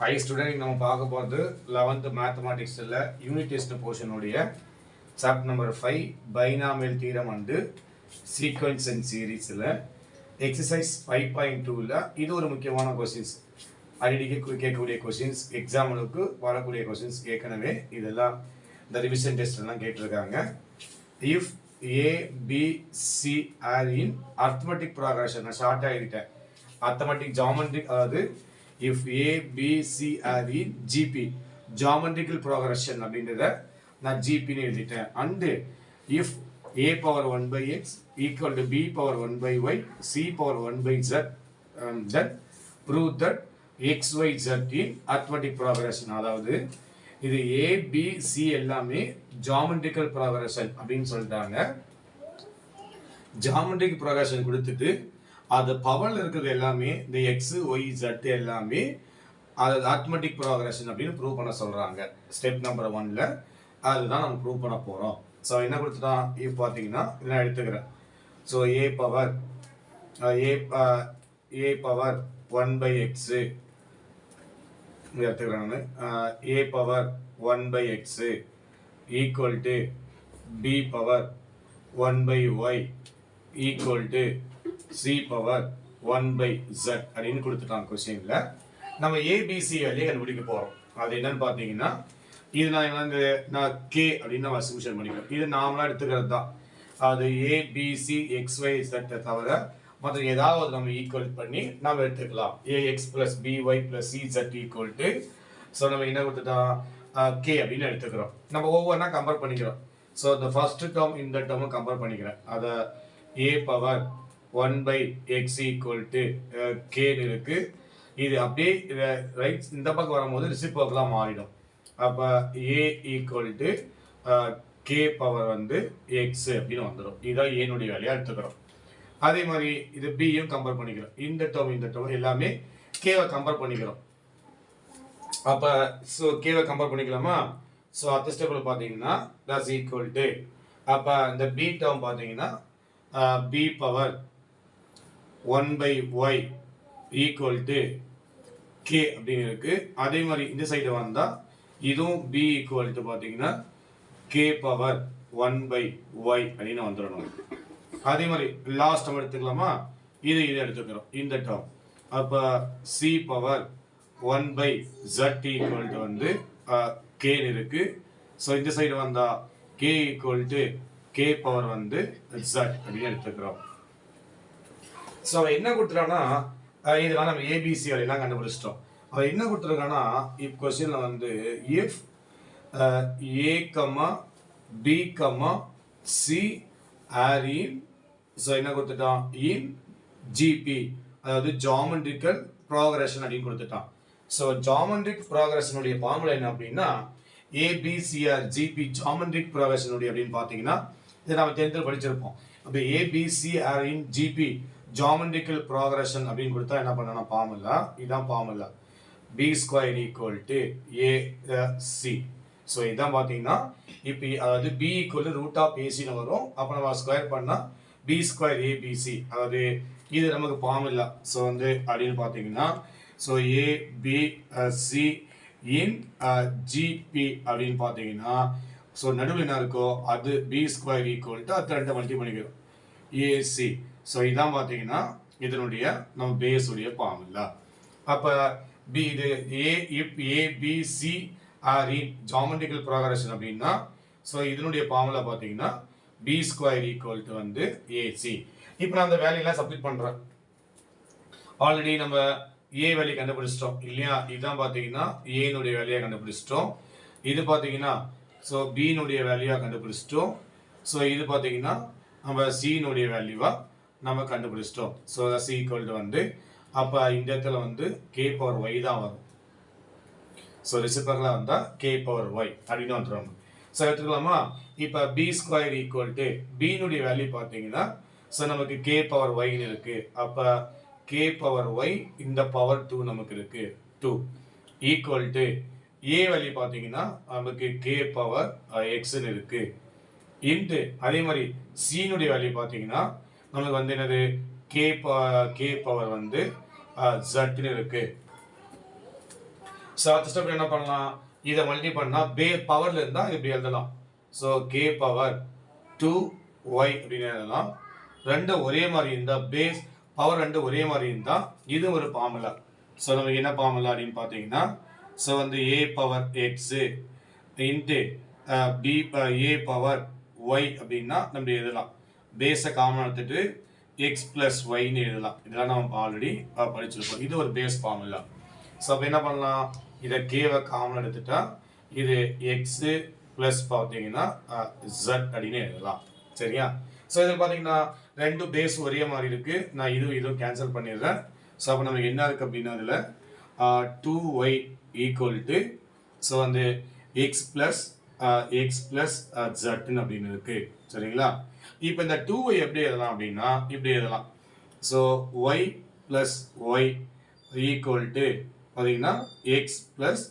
High student நம்ம பார்க்க போகிறது 11th மேத்தமெட்டிக்ஸில் யூனிட் டெஸ்ட் போர்ஷனுடைய chapter number 5 binomial theorem and sequence and சீரீஸில் எக்ஸசைஸ் 5.2ல் இது ஒரு முக்கியமான கொஸ்டின்ஸ். அடிக்கடி கேட்கக்கூடிய கொஸ்டின்ஸ், எக்ஸாம்பிளுக்கு வரக்கூடிய கொஸ்டின்ஸ். ஏற்கனவே இதெல்லாம் இந்த ரிவிஷன் டெஸ்ட் எல்லாம் கேட்டிருக்காங்க. If ABC are in arithmetic progression, நான் ஷார்ட்டாக எழுதிட்டேன். அர்த்மெட்டிக் ஜாமெட்ரிக், அதாவது if A, B, C are in GP geometrical progression அப்படின்றத நான் GP னு எழுதிட்டேன். and if A power 1 by X equal to B power 1 by Y C power 1 by Z, then prove that X, Y, Z in arithmetic progression. அதாவது இது A, B, C எல்லாமே geometrical progression அப்படின்னு சொல்லிட்டாங்க. geometric progression கொடுத்துட்டு அது பவர்ல இருக்கிறது எல்லாமே இந்த எக்ஸ் ஒய் ஜெட் எல்லாமே அது அரித்மெட்டிக் ப்ராக்ரஷன் அப்படின்னு ப்ரூவ் பண்ண சொல்றாங்க. ஸ்டெப் நம்பர் 1ல அதுதான் நம்ம ப்ரூவ் பண்ண போறோம். ஸோ என்ன கொடுத்துட்டான் இப்போ பார்த்தீங்கன்னா நான் எடுத்துக்கிறேன். So a power 1 by x எடுத்துக்கிறேன் நான். A power 1 by x equal to b power 1 by y equal to C power 1 by Z அப்படின்னு கொடுத்துட்டாங்க கொஸ்டின்ல. நம்ம ஏபிசி வேலையை கண்டுபிடிக்க போறோம். அது என்னன்னு பார்த்தீங்கன்னா, இது நான் K அப்படின்னு நான் அசம்ஷன் பண்ணிக்கிறேன். இது நாமளா எடுத்துக்கிறது தான். அது ஏபிசி XY Z தவிர மற்ற ஏதாவது நம்ம ஈக்குவல் பண்ணி நம்ம எடுத்துக்கலாம். AX plus BY plus CZ equal to, so நம்ம என்ன கொடுத்துட்டோம் K அப்படின்னு எடுத்துக்கிறோம். நம்ம ஒவ்வொன்றா கம்பேர் பண்ணிக்கிறோம். ஸோ இந்த ஃபர்ஸ்ட் டேர்ம் இந்த டேர்மும் கம்பேர் பண்ணிக்கிறேன். அதை A power 1 by x equal to k இருக்கு. இது அப்படியே ரைட் இந்த பக்கம் வரும்போது ரெசிப்ரோக்கலா மாறிடும். அப்ப a equal to k power வந்து x அப்படின்னு வந்துடும். இதான் a னுடைய வேலையா எடுத்துக்கிறோம். அதே மாதிரி இது b யும் கம்பேர் பண்ணிக்கிறோம். இந்த டேர்ம் எல்லாமே k வை கம்பேர் பண்ணிக்கிறோம். அப்ப சோ k வை கம்பேர் பண்ணிக்கலாமா? சோ அடுத்த ஸ்டெப்ல பாத்தீங்கன்னா that's equal to, அப்ப இந்த b டேர்ம் பாத்தீங்கன்னா b power 1 by y equal to k அப்படின்னு இருக்கு. அதே மாதிரி இந்த சைடு வந்தா இதுவும் b equal to பாத்தீங்கன்னா k பவர் 1 by y அப்படின்னு வந்துடணும். அதே மாதிரி லாஸ்ட் நம்ம எடுத்துக்கலாமா? இது எடுத்துக்கிறோம் இந்த டேர்ம். அப்ப c power 1 by z equal to வந்து k இருக்கு. ஸோ இந்த சைடு வந்தா k equal to k power வந்து z அப்படின்னு எடுத்துக்கிறோம். ஸோ அவன் என்ன கொடுத்துட்டான்னா, இதெல்லாம் நம்ம ஏபிசி எல்லாம் கண்டுபிடிச்சிட்டோம். அவன் என்ன கொடுத்துருக்கான்னா, இப்போ கொஸ்டின்ல வந்து if A comma B comma C are in, so என்ன கொடுத்துட்டான் இன் ஜிபி, அதாவது ஜாமெட்ரிக்கல் ப்ராக்ரஷன் அப்படின்னு கொடுத்துட்டான். ஸோ ஜாமெட்ரிக் ப்ராக்ரஷனுடைய ஃபார்முலா என்ன அப்படின்னா, ஏபிசிஆர் ஜிபி ஜாமெட்ரிக் ப்ராக்ரஷனுடைய அப்படின்னு பார்த்தீங்கன்னா இதை நம்ம 10th படிச்சிருப்போம். அப்போ a b c are in GP geometrical progression அப்படின்னு கொடுத்தா என்ன பண்ணணும் ஃபார்முலா, இதான் formula b square equal to a c. So இதான் பார்த்தீங்கன்னா இப்போ அதாவது b equal to root of ஏசின்னு வரும். அப்போ நம்ம ஸ்கொயர் பண்ணால் பி ஸ்கொயர் ஏபிசி, அதாவது இது நமக்கு ஃபார்முலா. ஸோ வந்து அப்படின்னு பார்த்தீங்கன்னா ஸோ ஏபிசி இன் ஜிபி அப்படின்னு பார்த்தீங்கன்னா ஸோ நடுவில் என்ன இருக்கோ அது பி ஸ்கொயர் ஈக்குவல் டு அது ரெண்டு மல்டி பண்ணிக்கிறோம் ஏசி. ஸோ இதான் பார்த்தீங்கன்னா இதனுடைய நம்ம பேஸுடைய ஃபார்முலா. அப்போ பி இது ABC are in geometrical progression அப்படின்னா ஸோ இதனுடைய ஃபார்முலா பார்த்தீங்கன்னா பி ஸ்கொயர் ஈக்குவல் டு வந்து ஏசி. இப்போ நான் அந்த வேலையெல்லாம் சப்மிட் பண்ணுறேன். ஆல்ரெடி நம்ம ஏ வேலையை கண்டுபிடிச்சிட்டோம் இல்லையா? இதுதான் பார்த்தீங்கன்னா ஏனுடைய வேலையை கண்டுபிடிச்சிட்டோம். இது பார்த்தீங்கன்னா ஸோ பினுடைய வேல்யூவாக கண்டுபிடிச்சிட்டோம். ஸோ இது பார்த்தீங்கன்னா நம்ம சினுடைய வேல்யூவாக நம்ம கண்டுபிடிச்சிட்டோம். ஸோ சி ஈக்குவல் டு வந்து அப்போ இந்த இடத்துல வந்து கே பவர் ஒய் தான் வரும். ஸோ ரெசிப்ரோக்கலாக வந்தால் கே பவர் ஒய் அப்படின்னு வந்துடும். ஸோ எடுத்துக்கலாமா? இப்போ பி ஸ்கொயர் ஈக்குவல் டு பினுடைய வேல்யூ பார்த்தீங்கன்னா ஸோ நமக்கு கே பவர் ஒய்னு இருக்கு. அப்போ கே பவர் ஒய் இந்த பவர் 2 நமக்கு இருக்கு 2 ஈக்குவல் டு ஏ வேல்யூ பார்த்தீங்கன்னா நமக்கு கே பவர் எக்ஸ்ன்னு இருக்கு இன்ட்டு அதே மாதிரி சீனுடைய வேல்யூ பார்த்தீங்கன்னா நமக்கு வந்து என்னது கே பவர் வந்து ஜட்னு இருக்கு. ஸோ அடுத்த ஸ்டெப் என்ன பண்ணலாம், இதை மல்டி பண்ணால் பவரில் இருந்தால் இப்படி எழுதலாம். ஸோ கே பவர் 2y அப்படின்னு எழுதலாம். ரெண்டு ஒரே மாதிரி இருந்தால் பவர் ரெண்டு ஒரே மாதிரி இருந்தால் இது ஒரு ஃபார்முலா. ஸோ நமக்கு என்ன ஃபார்முலா அப்படின்னு பார்த்தீங்கன்னா, ஸோ வந்து a power X into A power Y அப்படின்னா நம்ம எழுதலாம். பேஸை காமன் எடுத்துட்டு எக்ஸ் ப்ளஸ் ஒய்ன்னு எழுதலாம். இதெல்லாம் நம்ம ஆல்ரெடி படிச்சிருக்கோம். இது ஒரு பேஸ் ஃபார்முலா. ஸோ அப்போ என்ன பண்ணலாம், இதை கேவை காமன் எடுத்துட்டா இது எக்ஸு ப்ளஸ் பார்த்தீங்கன்னா ஜட் அப்படின்னு எழுதலாம். சரியா? ஸோ இதில் பார்த்தீங்கன்னா ரெண்டு பேஸ் ஒரே மாதிரி இருக்கு. நான் இதுவும் கேன்சல் பண்ணிடுறேன். ஸோ அப்போ நமக்கு என்ன இருக்கு அப்படின்னா அதில் 2y ஈக்குவல் டு ஸோ வந்து எக்ஸ் ப்ளஸ் ஜட்னு அப்படின்னு இருக்கு. சரிங்களா? இப்போ இந்த 2y எப்படி எழுதலாம் அப்படின்னா இப்படி எழுதலாம். So Y plus Y equal to பார்த்தீங்கன்னா எக்ஸ் ப்ளஸ்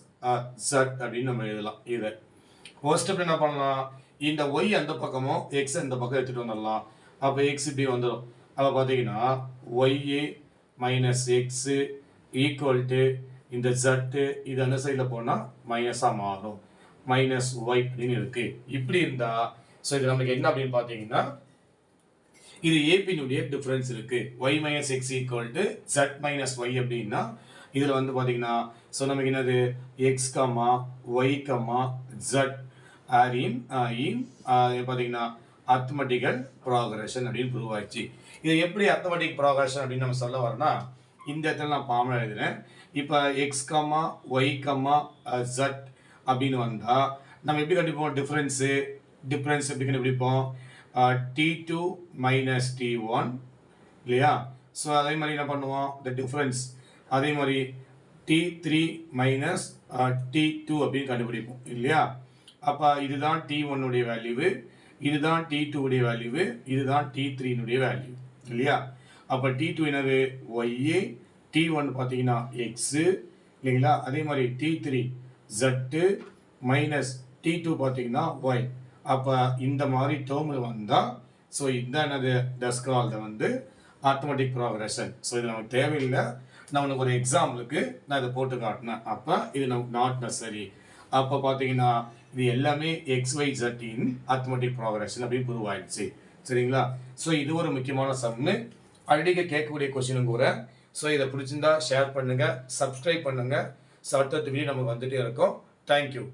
ஜட் அப்படின்னு நம்ம எழுதலாம். இதை ஃபர்ஸ்ட் ஸ்டெப் என்ன பண்ணலாம், இந்த ஒய் அந்த பக்கமும் எக்ஸ் அந்த பக்கம் எடுத்துகிட்டு வந்துடலாம். அப்போ எக்ஸ் இப்படி வந்துடும். அப்போ பார்த்தீங்கன்னா Y A minus X equal to இந்த ஜட்டு இது அந்த சைடில் போனால் மைனஸாக மாறும். மைனஸ் ஒய் அப்படின்னு இருக்கு. இப்படி இருந்தால் ஸோ இது நமக்கு என்ன அப்படின்னு பார்த்தீங்கன்னா இது ஏபினுடைய டிஃபரன்ஸ் இருக்கு. Y minus X equal to Z minus Y அப்படின்னா இதில் வந்து பார்த்தீங்கன்னா ஸோ நமக்கு என்னது X comma Y comma Z are in பார்த்தீங்கன்னா அர்த்தமெட்டிக்கல் ப்ராக்ரஷன் அப்படின்னு ப்ரூவ் ஆயிடுச்சு. இது எப்படி அர்த்தமெட்டிக் ப்ராக்ரஷன் அப்படின்னு நம்ம சொல்ல வரோம்னா இந்த இடத்துல நான் ஃபார்முலா எழுதுறேன். இப்போ X comma Y comma Z அப்படின்னு வந்தால் நம்ம எப்படி கண்டுபிடிப்போம், டிஃப்ரென்ஸ் எப்படி கண்டுபிடிப்போம், T2 மைனஸ் T1 இல்லையா? ஸோ அதே மாதிரி என்ன பண்ணுவோம், இந்த டிஃப்ரென்ஸ் அதே மாதிரி T3 மைனஸ் T2 அப்படின்னு கண்டுபிடிப்போம் இல்லையா? அப்போ இதுதான் T1 உடைய வேல்யூ, இதுதான் T2 உடைய வேல்யூ, இதுதான் T3 உடைய வேல்யூ இல்லையா? அப்போ T2 என்னது ஒய்ஏ, T1 பார்த்தீங்கன்னா எக்ஸு இல்லைங்களா? அதே மாதிரி T3 ஜட்டு மைனஸ் T2 பார்த்தீங்கன்னா ஒய். அப்போ இந்த மாதிரி டேர்மில் வந்தால் ஸோ இதுதான் என்னது டஸ்கால்ட வந்து அர்த்தமெட்டிக் ப்ராக்ரஷன். ஸோ இது நமக்கு தேவையில்லை. நான் உனக்கு ஒரு எக்ஸாம்பிளுக்கு நான் இதை போட்டு காட்டினேன். அப்போ இது நமக்கு நாட் நெசசரி. அப்போ பார்த்தீங்கன்னா இது எல்லாமே XYZ இன் அர்த்தமெட்டிக் ப்ராக்ரஷன் அப்படின்னு ப்ரூவ் ஆயிடுச்சு. சரிங்களா? ஸோ இது ஒரு முக்கியமான சம்மு. அடிக்க கேட்கக்கூடிய கொஸ்டினும் கூட. ஸோ இதை பிடிச்சிருந்தா ஷேர் பண்ணுங்க, சப்ஸ்கிரைப் பண்ணுங்க. ஸோ அடுத்த வீடியோ நமக்கு வந்துட்டே இருக்கும். தேங்க்யூ.